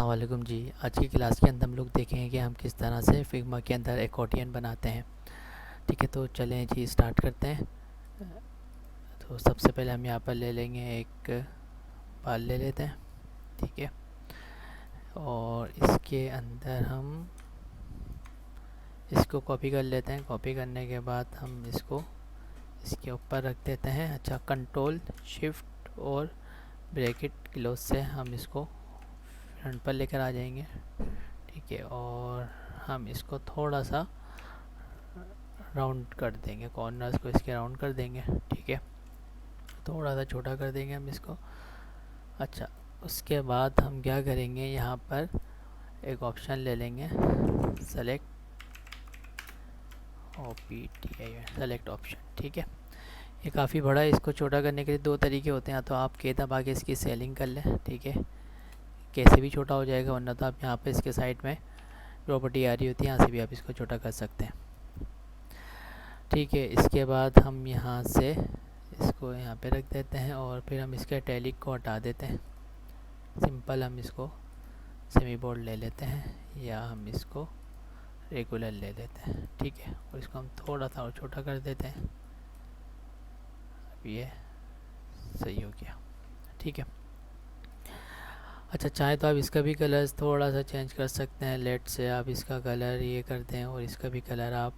अस्सलाम वालेकुम जी। आज की क्लास के अंदर हम लोग देखेंगे कि हम किस तरह से फिग्मा के अंदर एकॉर्डियन बनाते हैं। ठीक है, तो चलें जी स्टार्ट करते हैं। तो सबसे पहले हम यहाँ पर ले लेंगे एक बाल ले लेते हैं। ठीक है, और इसके अंदर हम इसको कॉपी कर लेते हैं। कॉपी करने के बाद हम इसको इसके ऊपर रख देते हैं। अच्छा, कंट्रोल शिफ्ट और ब्रैकेट क्लोज से हम इसको फ्रंट पर लेकर आ जाएंगे। ठीक है, और हम इसको थोड़ा सा राउंड कर देंगे, कॉर्नर्स को इसके राउंड कर देंगे। ठीक है, थोड़ा सा छोटा कर देंगे हम इसको। अच्छा, उसके बाद हम क्या करेंगे, यहाँ पर एक ऑप्शन ले लेंगे, सेलेक्ट सेलेक्ट ऑप्शन। ठीक है, ये काफ़ी बड़ा है, इसको छोटा करने के लिए दो तरीके होते हैं। तो आप के दबा के इसकी सेलिंग कर लें। ठीक है, कैसे भी छोटा हो जाएगा, वरना तो आप यहाँ पे इसके साइड में प्रॉपर्टी आ रही होती है, यहाँ से भी आप इसको छोटा कर सकते हैं। ठीक है, इसके बाद हम यहाँ से इसको यहाँ पे रख देते हैं और फिर हम इसके टैलिक को हटा देते हैं। सिंपल हम इसको सेमी बोल्ड ले लेते हैं या हम इसको रेगुलर ले लेते हैं। ठीक है, और इसको हम थोड़ा सा और छोटा कर देते हैं। अब ये सही हो गया। ठीक है, अच्छा, चाहे तो आप इसका भी कलर थोड़ा सा चेंज कर सकते हैं। लेट से आप इसका कलर ये करते हैं और इसका भी कलर आप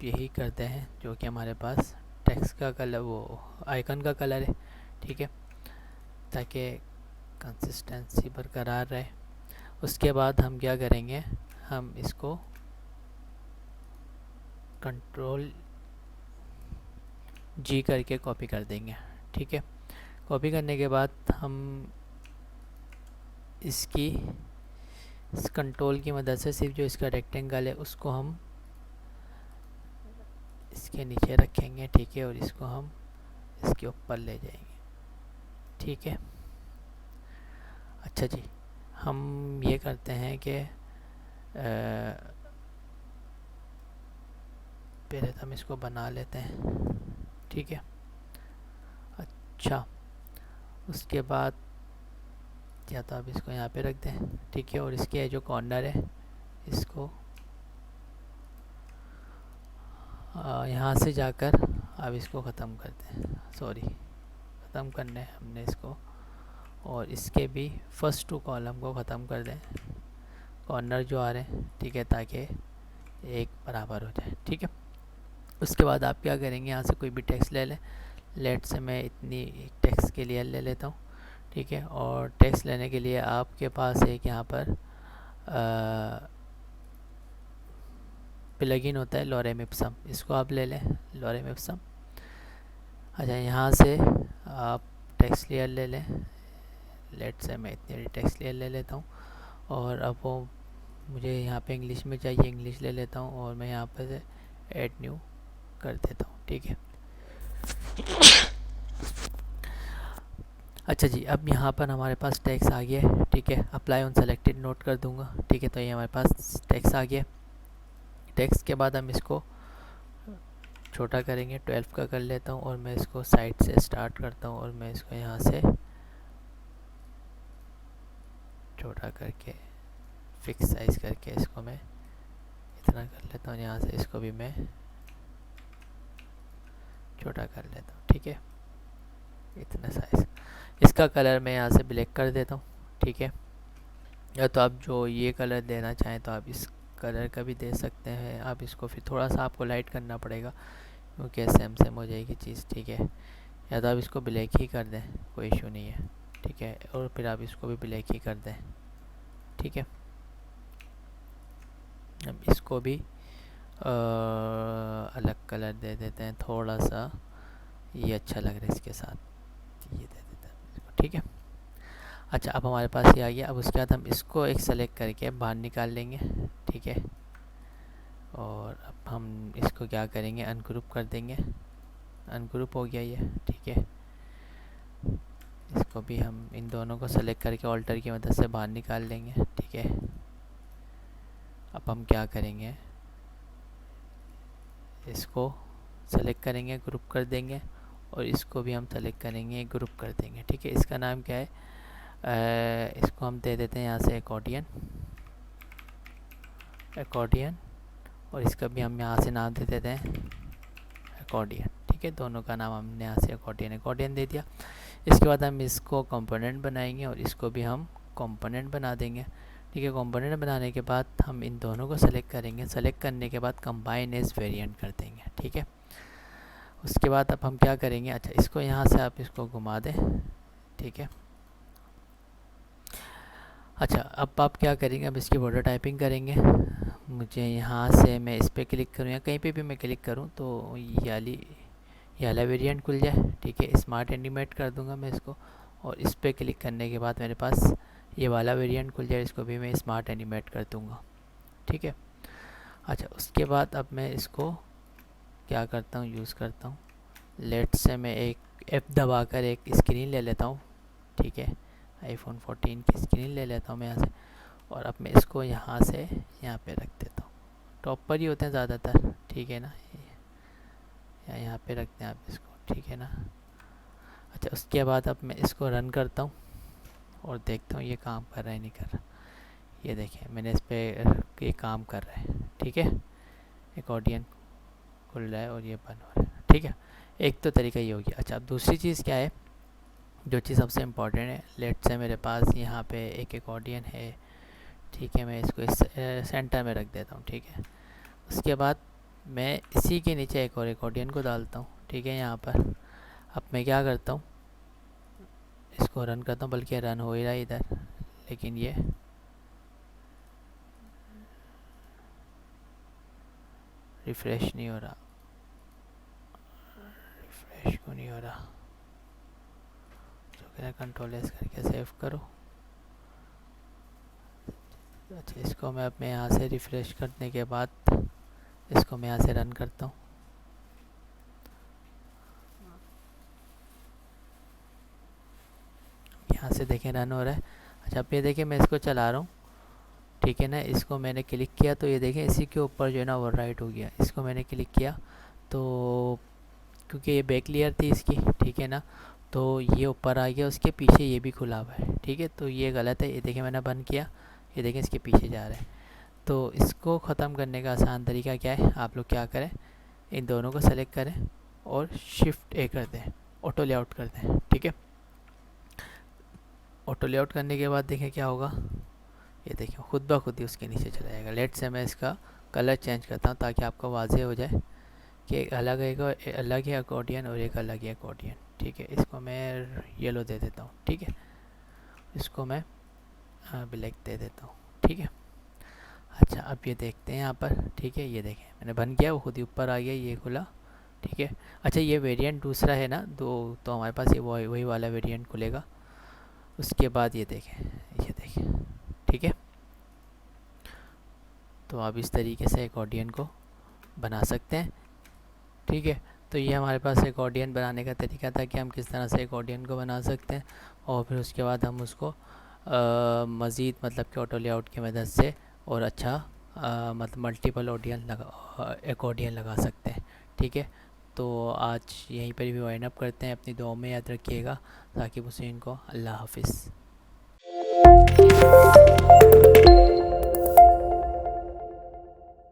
यही करते हैं जो कि हमारे पास टेक्स्ट का कलर, वो आइकन का कलर है। ठीक है, ताकि कंसिस्टेंसी बरकरार रहे। उसके बाद हम क्या करेंगे, हम इसको कंट्रोल जी करके कॉपी कर देंगे। ठीक है, कॉपी करने के बाद हम इसकी इस कंट्रोल की मदद से सिर्फ जो इसका रेक्टेंगल है उसको हम इसके नीचे रखेंगे। ठीक है, और इसको हम इसके ऊपर ले जाएंगे। ठीक है, अच्छा जी, हम ये करते हैं कि पहले तो हम इसको बना लेते हैं। ठीक है, अच्छा, उसके बाद या तो आप इसको यहाँ पे रख दें। ठीक है, और इसके जो कॉर्नर है इसको यहाँ से जाकर आप इसको ख़त्म कर दें। सॉरी, ख़त्म करने हमने इसको, और इसके भी फर्स्ट टू कॉलम को ख़त्म कर दें, कॉर्नर जो आ रहे हैं। ठीक है, ताकि एक बराबर हो जाए। ठीक है, उसके बाद आप क्या करेंगे, यहाँ से कोई भी टेक्स्ट ले लें। लेट से मैं इतनी टेक्स्ट के लिए ले लेता हूँ। ठीक है, और टेक्स्ट लेने के लिए आपके पास एक यहाँ पर प्लगइन होता है लोरेम इप्सम, इसको आप ले लें, लोरेम इप्सम। अच्छा, यहाँ से आप टेक्स्ट लेयर ले लें। लेट से मैं इतनी टेक्स्ट लेयर ले लेता हूँ, और अब वो मुझे यहाँ पे इंग्लिश में चाहिए, इंग्लिश ले लेता हूँ और मैं यहाँ पर ऐड न्यू कर देता हूँ। ठीक है, अच्छा जी, अब यहाँ पर हमारे पास टेक्स्ट आ गया है। ठीक है, अप्लाई ऑन सेलेक्टेड नोट कर दूँगा। ठीक है, तो ये हमारे पास टेक्स्ट आ गया। टेक्स्ट के बाद हम इसको छोटा करेंगे, 12 का कर लेता हूँ, और मैं इसको साइड से स्टार्ट करता हूँ और मैं इसको यहाँ से छोटा करके फिक्स साइज़ करके इसको मैं इतना कर लेता हूँ। यहाँ से इसको भी मैं छोटा कर लेता हूँ। ठीक है, इतना साइज़। इसका कलर मैं यहाँ से ब्लैक कर देता हूँ। ठीक है, या तो आप जो ये कलर देना चाहें तो आप इस कलर का भी दे सकते हैं। आप इसको फिर थोड़ा सा आपको लाइट करना पड़ेगा, क्योंकि सेम सेम हो जाएगी चीज़। ठीक है, या तो आप इसको ब्लैक ही कर दें, कोई इशू नहीं है। ठीक है, और फिर आप इसको भी ब्लैक ही कर दें। ठीक है, अब इसको भी अलग कलर दे देते हैं थोड़ा सा, ये अच्छा लग रहा है इसके साथ, ये दे देते हैं इसको। ठीक है, अच्छा, अब हमारे पास ये आ गया। अब उसके बाद हम इसको एक सेलेक्ट करके बाहर निकाल लेंगे। ठीक है, और अब हम इसको क्या करेंगे, अनग्रुप कर देंगे। अनग्रुप हो गया ये। ठीक है, इसको भी हम इन दोनों को सेलेक्ट करके ऑल्टर की मदद से बाहर निकाल लेंगे। ठीक है, अब हम क्या करेंगे, इसको सेलेक्ट करेंगे, ग्रुप कर देंगे, और इसको भी हम सेलेक्ट करेंगे, ग्रुप कर देंगे। ठीक है, इसका नाम क्या है, इसको हम दे देते हैं यहाँ से एकॉर्डियन, एकॉर्डियन, और इसका भी हम यहाँ से नाम दे देते हैं एकॉर्डियन। ठीक है, दोनों का नाम हमने यहाँ से एकॉर्डियन एकॉर्डियन दे दिया। इसके बाद हम इसको कंपोनेंट बनाएंगे और इसको भी हम कंपोनेंट बना देंगे। ठीक है, कंपोनेंट बनाने के बाद हम इन दोनों को सेलेक्ट करेंगे। सेलेक्ट करने के बाद कंबाइन एज वेरिएंट कर देंगे। ठीक है, उसके बाद अब हम क्या करेंगे, अच्छा इसको यहाँ से आप इसको घुमा दें। ठीक है, अच्छा अब आप क्या करेंगे, अब इसकी बॉर्डर टाइपिंग करेंगे। मुझे यहाँ से मैं इस पर क्लिक करूँ या कहीं पे भी मैं क्लिक करूँ तो ये वाला वेरिएंट खुल जाए। ठीक है, स्मार्ट एनिमेट कर दूंगा मैं इसको, और इस पर क्लिक करने के बाद मेरे पास ये वाला वेरिएंट खुल जाए, इसको भी मैं स्मार्ट एनिमेट कर दूंगा। ठीक है, अच्छा उसके बाद अब मैं इसको क्या करता हूँ, यूज़ करता हूँ, लेट से मैं एक F दबाकर एक स्क्रीन ले लेता हूँ। ठीक है, iPhone 14 की स्क्रीन ले लेता हूँ मैं यहाँ से, और अब मैं इसको यहाँ से यहाँ पे रख देता हूँ। टॉप पर ही होते हैं ज़्यादातर। ठीक है ना, या यहाँ पे रखते हैं आप इसको। ठीक है ना, अच्छा उसके बाद अब मैं इसको रन करता हूँ और देखता हूँ ये काम कर रहा है नहीं कर रहा। ये देखिए मैंने इस पर ये काम कर रहा है। ठीक है, एकॉर्डियन खुल रहा है और ये बंद हो रहा है। ठीक है, एक तो तरीका ये हो गया। अच्छा अब दूसरी चीज़ क्या है, जो चीज़ सबसे इम्पॉर्टेंट है, लेट से मेरे पास यहाँ पे एक एकॉर्डियन है। ठीक है, मैं इसको इस सेंटर में रख देता हूँ। ठीक है, उसके बाद मैं इसी के नीचे एक और एकॉर्डियन को डालता हूँ। ठीक है, यहाँ पर अब मैं क्या करता हूँ, इसको रन करता हूँ, बल्कि रन हो ही रहा है इधर, लेकिन ये रिफ़्रेश नहीं हो रहा। रिफ़्रेश क्यों नहीं हो रहा, तो क्या कंट्रोल एस करके सेव करो। अच्छा इसको मैं अब यहाँ से रिफ़्रेश करने के बाद इसको मैं यहाँ से रन करता हूँ। यहाँ से देखें रन हो रहा है। अच्छा अब ये देखें मैं इसको चला रहा हूँ। ठीक है ना, इसको मैंने क्लिक किया तो ये देखें इसी के ऊपर जो है ना ओवरराइट हो गया। इसको मैंने क्लिक किया तो क्योंकि ये बैक लेयर थी इसकी, ठीक है ना, तो ये ऊपर आ गया, उसके पीछे ये भी खुला हुआ है। ठीक है, तो ये गलत है। ये देखें मैंने बंद किया, ये देखें इसके पीछे जा रहा है। तो इसको ख़त्म करने का आसान तरीका क्या है, आप लोग क्या करें, इन दोनों को सेलेक्ट करें और शिफ्ट ए कर दें, ऑटो लेआउट कर दें। ठीक है, ऑटो लेआउट करने के बाद देखें क्या होगा, ये देखिए खुद ब खुद ही उसके नीचे चला जाएगा। लेट से मैं इसका कलर चेंज करता हूँ ताकि आपको वाज़ेह हो जाए कि एक अलग अलग ही अकॉर्डियन और एक अलग ही अकॉर्डियन। ठीक है, इसको मैं येलो दे देता हूँ। ठीक है, इसको मैं ब्लैक दे देता हूँ। ठीक है, अच्छा अब ये देखते हैं यहाँ पर। ठीक है, ये देखें मैंने बंद किया, वो खुद ही ऊपर आ गया, ये खुला। ठीक है, अच्छा ये वेरिएंट दूसरा है ना, तो हमारे पास ये वही वाला वेरिएंट खुलेगा। उसके बाद ये देखें, ये देखें। ठीक है, तो आप इस तरीके से एकॉर्डियन को बना सकते हैं। ठीक है, तो ये हमारे पास एकॉर्डियन बनाने का तरीका था कि हम किस तरह से एकॉर्डियन को बना सकते हैं, और फिर उसके बाद हम उसको मज़ीद मतलब कि ऑटो लेआउट की मदद से और अच्छा मतलब मल्टीपल ऑडियन लगा एकॉर्डियन लगा सकते हैं। ठीक है, तो आज यहीं पर भी वाइंड अप करते हैं। अपनी दुआओं में याद रखिएगा। साकिब हुसैन को अल्लाह हाफिज़।